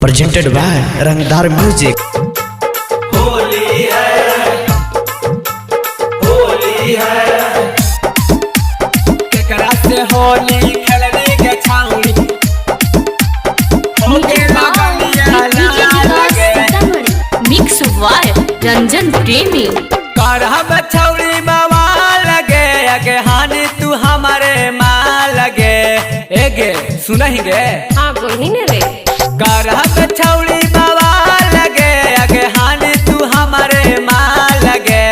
Presented by रंगदार music. Holi है, होली है, केकरा से होली खेलने के छाउनी मिक्स वाय रंजन प्रेमी करहब छौरी बाबा लगे अगे हानि तू हमारे माँ लगे एगे सुनहिगे हाँ बोली न रे करहब छौरी बाबा लगे अगे हानि तू हमारे माँ लगे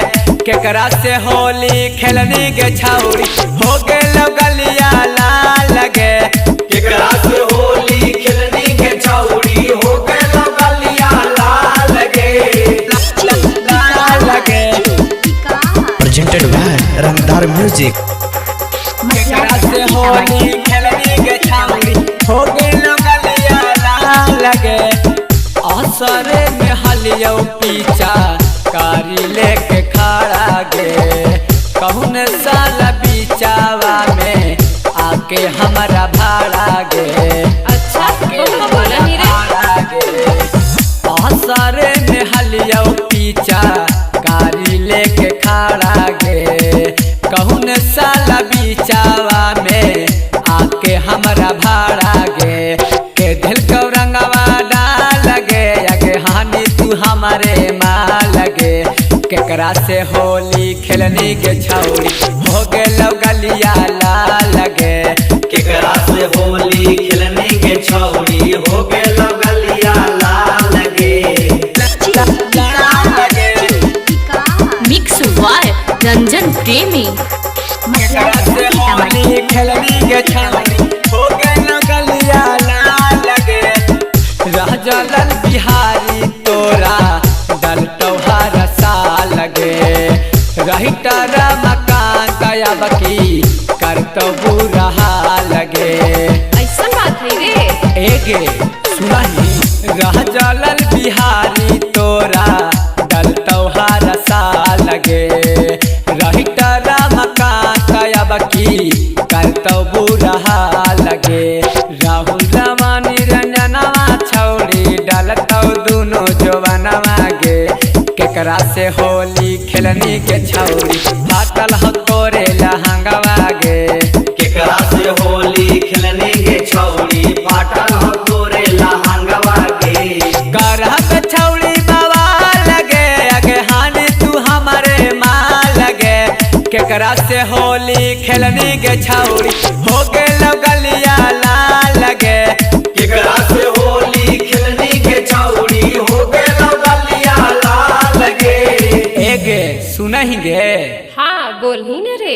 केकरा से होली खेलनी के छौरी हो गेल गलिया लाल लगे केकरा से होली खेलनी के छौरी हो गेल गलिया लाल लगे लाल लगे प्रेजेंटेड बाय रंगदार म्यूजिक। केकरा से होली खेलनी के छौरी हो गेल गलिया लाल लगे असरे में हलियो पीछा कारी लेके खड़ा गे कहून साल बीचावा में आके हमारा भाड़ा गे अच्छा तुमको बोला नहीं रे असरे में हलियो पीछा कारी लेके खड़ा गे कहून साल बीचावा में आके हमारा भाड़ा गे के दिल को रंगवा डाल गे अगे हानि तू हमारे माँ लगे केकरा से होली खेलनी के छौरी हो गेल गलिया लाल लगे केकरा से होली खेलनी के छौरी हो गेल गलिया लाल लगे लाल लगे मिक्स वाय रंजन प्रेमी केकरा से होली खेलनी के छौरी हो गेल गलिया लाल लगे रह जलल बिहारी तोरा दल तोहार सा लगे रही तारा मकान दया बकी कर तो बुरा लगे ऐसा बात है रे एगे सुनही रह जलल बिहारी तोरा दल तोहार सा लगे रही तारा मकान दया बकी कर तो बुरा लगे राहुल रवानी रंजनवा छौड़ी डलतौ दोनों जवानवा गे केकरा से होली खेलनी के छौरी फाटल हो तोरे लहंगवा गे केकरा से होली खेलनी के छौरी फाटल हो तोरे लहंगवा गे करहब छौरी बाबा लगे अगे हानि तू हमारे माँ लगे केकरा से होली खेलनी के छौरी हो गेल गलिया लाल लगे केकरा से होली खेलनी के छौरी हो गेल गलिया लाल लगे एगे सुनहिगे हाँ बोल ही न रे।